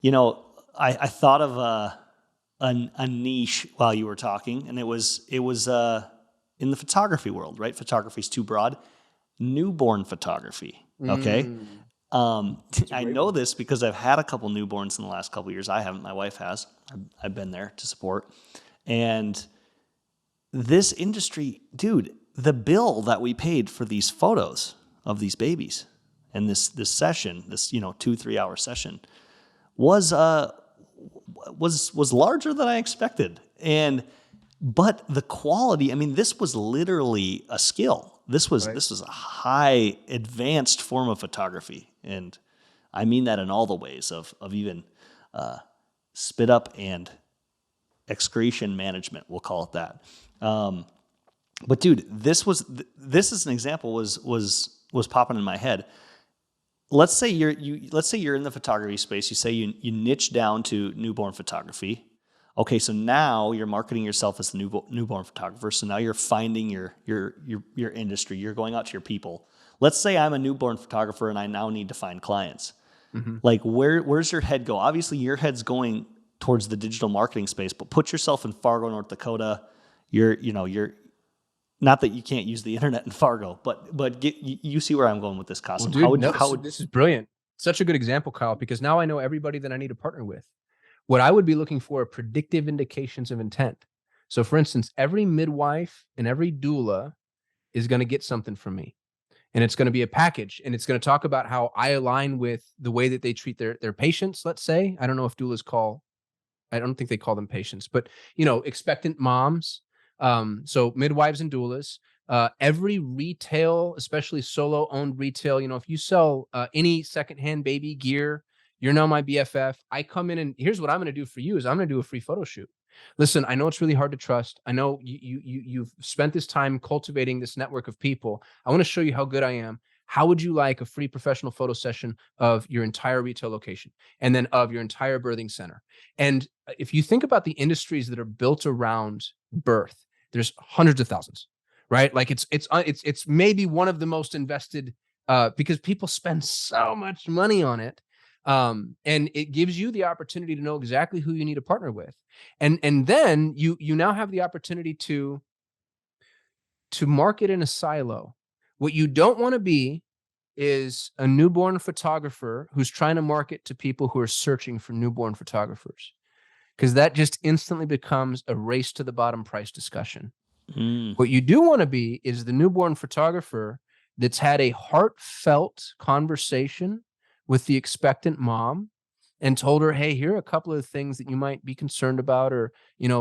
You know, I thought of a niche while you were talking, and it was in the photography world, right? Photography is too broad. Newborn photography. Okay. That's a I great know one. this because I've had a couple newborns in the last couple of years. I haven't. My wife has. I've been there to support. And this industry, dude, the bill that we paid for these photos of these babies and this session, this 2-3 hour session, was was larger than I expected. But the quality, I mean, this was literally a skill. Right. This was a high advanced form of photography, and I mean that in all the ways of even spit up and excretion management. We'll call it that. But dude, this is an example was popping in my head. Let's say you're in the photography space. You say you niche down to newborn photography. Okay, so now you're marketing yourself as the newborn photographer. So now you're finding your industry. You're going out to your people. Let's say I'm a newborn photographer and I now need to find clients. Hmm. Like where's your head go? Obviously your head's going towards the digital marketing space, but put yourself in Fargo, North Dakota. You're not that you can't use the internet in Fargo, but you see where I'm going with this, Well, Kasim. dude, no, How would this is brilliant. Such a good example, Kyle, because now I know everybody that I need to partner with. What I would be looking for are predictive indications of intent. So, for instance, every midwife and every doula is going to get something from me. And it's going to be a package. And it's going to talk about how I align with the way that they treat their patients, let's say. I don't know if doulas call, I don't think they call them patients, but expectant moms. So midwives and doulas. Every retail, especially solo owned retail, if you sell any secondhand baby gear, you're now my BFF. I come in and here's what I'm going to do for you is I'm going to do a free photo shoot. Listen, I know it's really hard to trust. I know you've spent this time cultivating this network of people. I want to show you how good I am. How would you like a free professional photo session of your entire retail location and then of your entire birthing center? And if you think about the industries that are built around birth, there's hundreds of thousands, right? Like it's maybe one of the most invested because people spend so much money on it. And it gives you the opportunity to know exactly who you need to partner with. And then you now have the opportunity to market in a silo. What you don't want to be is a newborn photographer who's trying to market to people who are searching for newborn photographers, because that just instantly becomes a race to the bottom price discussion. mm, What you do want to be is the newborn photographer that's had a heartfelt conversation with the expectant mom and told her, hey, here are a couple of things that you might be concerned about, or,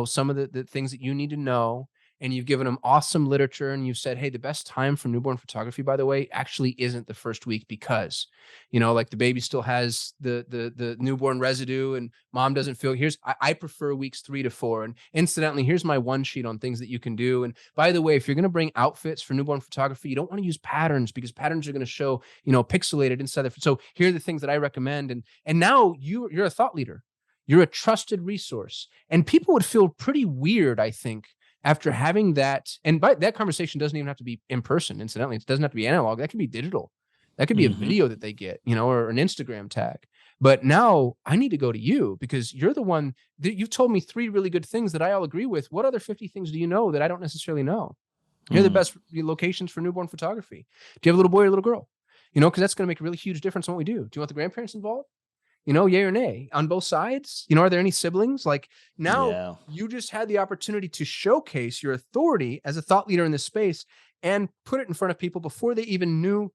some of the things that you need to know. And you've given them awesome literature and you've said, hey, the best time for newborn photography, by the way, actually isn't the first week because, like the baby still has the newborn residue and mom doesn't feel I prefer weeks 3 to 4. And incidentally, here's my one sheet on things that you can do. And by the way, if you're going to bring outfits for newborn photography, you don't want to use patterns because patterns are going to show, pixelated inside of. So here are the things that I recommend. And now you're a thought leader. You're a trusted resource. And people would feel pretty weird, I think, after having that. And by that conversation doesn't even have to be in person, incidentally. It doesn't have to be analog. That could be digital. That could be a mm-hmm. video that they get, or an Instagram tag. But now I need to go to you because you're the one that you've told me 3 really good things that I all agree with. What other 50 things do you know that I don't necessarily know? You're the Mm. best locations for newborn photography. Do you have a little boy or a little girl? Because that's going to make a really huge difference in what we do. Do you want the grandparents involved? Yay or nay on both sides? Are there any siblings? Like now Yeah. you just had the opportunity to showcase your authority as a thought leader in this space and put it in front of people before they even knew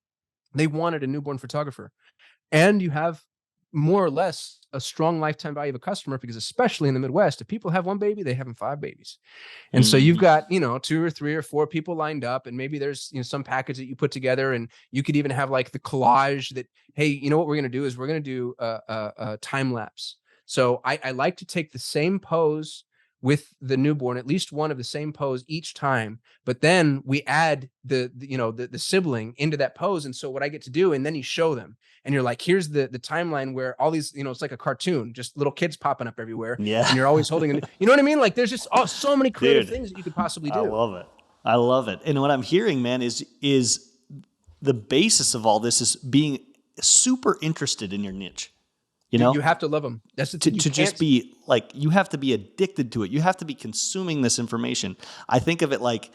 they wanted a newborn photographer. And you have more or less a strong lifetime value of a customer because especially in the Midwest, if people have one baby, they have 5 babies. And so you've Mm-hmm. got, 2 or 3 or 4 people lined up, and maybe there's, some package that you put together, and you could even have like the collage that, hey, what we're going to do is we're going to do a time lapse. So I like to take the same pose with the newborn, at least one of the same pose each time, but then we add the sibling into that pose. And so what I get to do, and then you show them, and you're like, here's the timeline where all these, it's like a cartoon, just little kids popping up everywhere, Yeah. and you're always holding it. You know what I mean? Like there's just so many creative Dude, things that you could possibly I do. love it. I love it. And what I'm hearing, man, is the basis of all this is being super interested in your niche. You Dude, know, you have to love them. That's the to, thing. You to just can't. be like, you have to be addicted to it. You have to be consuming this information. I think of it like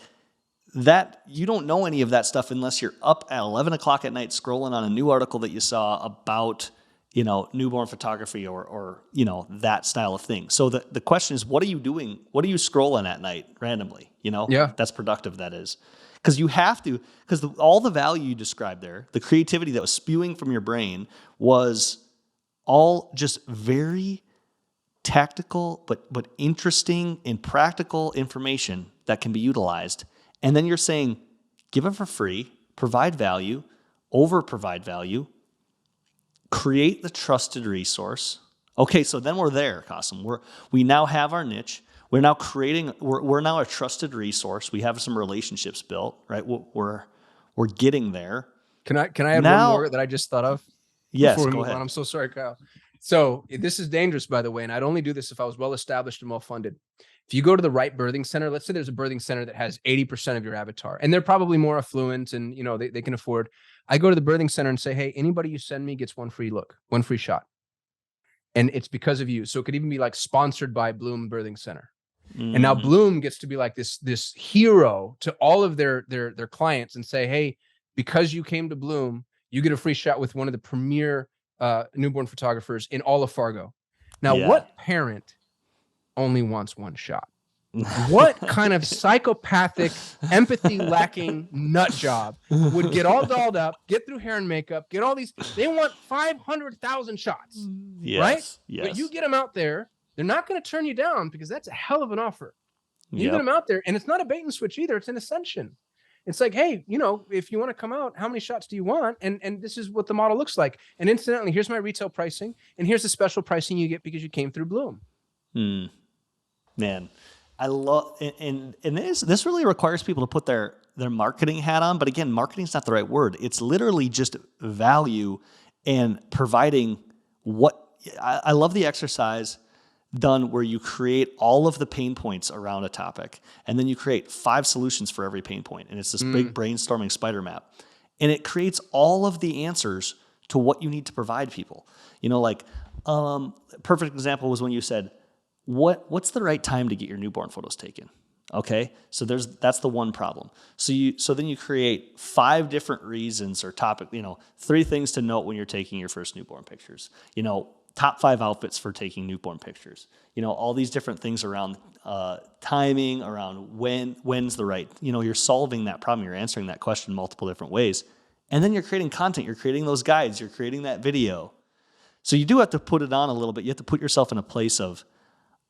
that. You don't know any of that stuff unless you're up at 11 o'clock at night scrolling on a new article that you saw about, newborn photography or that style of thing. So the question is, what are you doing? What are you scrolling at night randomly? Yeah. That's productive. That is. Because you have to, because all the value you described there, the creativity that was spewing from your brain was all just very tactical but interesting and practical information that can be utilized. And then you're saying, give it for free, provide value, over provide value, create the trusted resource. Okay, so then we're there, Kasim. We now have our niche. We're now we're now a trusted resource. We have some relationships built, right? We're getting there. Can I add one Now, more that I just thought of yes, before we go move ahead. on? I'm so sorry, Kyle. So this is dangerous, by the way, and I'd only do this if I was well established and well funded. If you go to the right birthing center, let's say there's a birthing center that has 80% of your avatar, and they're probably more affluent and they can afford. I go to the birthing center and say, hey, anybody you send me gets one free look, one free shot. And it's because of you. So it could even be like sponsored by Bloom Birthing Center. And now Bloom gets to be like this hero to all of their clients and say, hey, because you came to Bloom, you get a free shot with one of the premier newborn photographers in all of Fargo. Now, Yeah. what parent only wants one shot? What kind of psychopathic, empathy lacking nut job would get all dolled up, get through hair and makeup, get all these? They want 500,000 shots, Yes, right? yes. But you get them out there, they're not going to turn you down because that's a hell of an offer. You Yep. get them out there, and it's not a bait and switch either. It's an ascension. It's like, hey, if you want to come out, how many shots do you want? And this is what the model looks like. And incidentally, here's my retail pricing, and here's the special pricing you get because you came through Bloom. Man, I love, and this really requires people to put their marketing hat on. But again, marketing is not the right word. It's literally just value and providing what I love the exercise done where you create all of the pain points around a topic, and then you create 5 solutions for every pain point, and it's this big brainstorming spider map, and it creates all of the answers to what you need to provide people. Perfect example was when you said, what's the right time to get your newborn photos taken? Okay, so that's the one problem. So then you create 5 different reasons or topic, 3 things to note when you're taking your first newborn pictures. Top 5 outfits for taking newborn pictures. All these different things around timing, around when's the right. You're solving that problem. You're answering that question multiple different ways, and then you're creating content. You're creating those guides. You're creating that video. So you do have to put it on a little bit. You have to put yourself in a place of,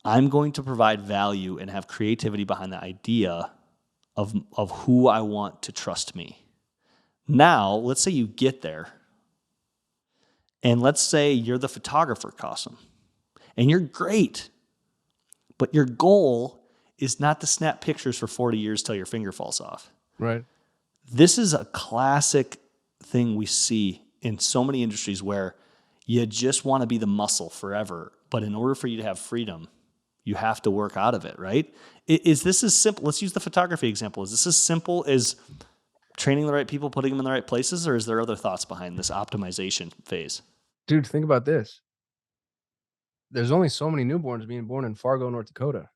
I'm going to provide value and have creativity behind the idea of who I want to trust me. Now, let's say you get there, and let's say you're the photographer, Kasim, and you're great, but your goal is not to snap pictures for 40 years till your finger falls off. Right. This is a classic thing we see in so many industries where you just want to be the muscle forever, but in order for you to have freedom, you have to work out of it, right? Is this as simple? Let's use the photography example. Is this as simple as training the right people, putting them in the right places, or is there other thoughts behind this optimization phase? Dude, think about this. There's only so many newborns being born in Fargo, North Dakota.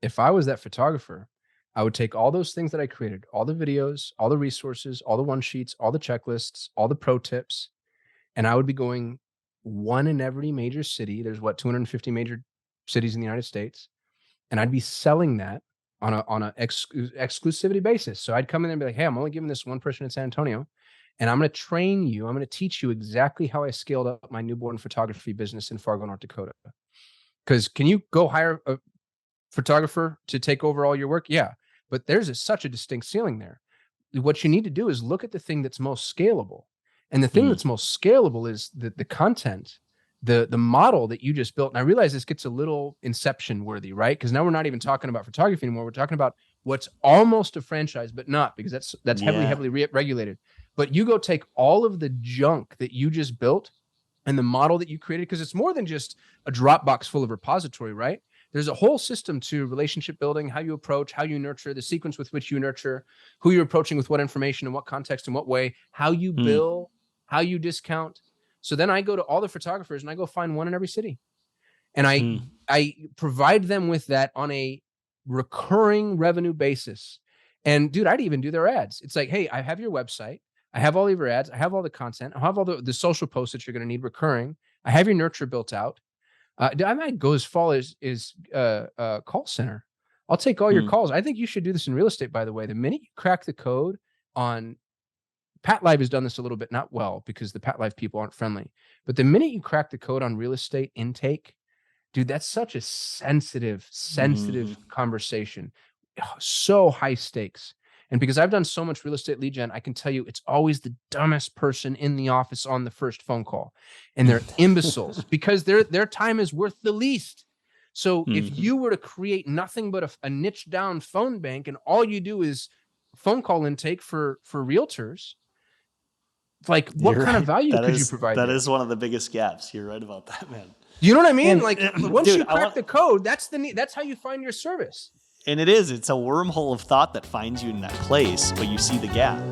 If I was that photographer, I would take all those things that I created, all the videos, all the resources, all the one sheets, all the checklists, all the pro tips, and I would be going one in every major city. There's 250 major cities in the United States, and I'd be selling that on a exclusivity basis. So I'd come in there and be like, hey, I'm only giving this one person in San Antonio, and I'm going to train you. I'm going to teach you exactly how I scaled up my newborn photography business in Fargo, North Dakota. Because can you go hire a photographer to take over all your work? Yeah, but there's such a distinct ceiling there. What you need to do is look at the thing that's most scalable. And the thing that's most scalable is the content, the model that you just built. And I realize this gets a little inception worthy, right? Because now we're not even talking about photography anymore. We're talking about what's almost a franchise, but not, because that's heavily regulated. But you go take all of the junk that you just built and the model that you created, because it's more than just a Dropbox full of repository, right? There's a whole system to relationship building, how you approach, how you nurture, the sequence with which you nurture, who you're approaching with what information, in what context, in what way, how you bill, how you discount. So then I go to all the photographers and I go find one in every city. And Hmm. I provide them with that on a recurring revenue basis. And dude, I'd even do their ads. It's like, hey, I have your website. I have all of your ads. I have all the content. I have all the social posts that you're going to need recurring. I have your nurture built out. I might go as far as call center. I'll take all your calls. I think you should do this in real estate, by the way. The minute you crack the code on Pat Live has done this a little bit, not well, because the Pat Live people aren't friendly. But the minute you crack the code on real estate intake, dude, that's such a sensitive conversation. So high stakes. And because I've done so much real estate lead gen, I can tell you it's always the dumbest person in the office on the first phone call. And they're imbeciles because their time is worth the least. So if you were to create nothing but a niche down phone bank and all you do is phone call intake for realtors, like what kind of value could you provide? That is one of the biggest gaps. You're right about that, man. You know what I mean? And, like once dude, you crack the code, that's how you find your service. And it's a wormhole of thought that finds you in that place, but you see the gap.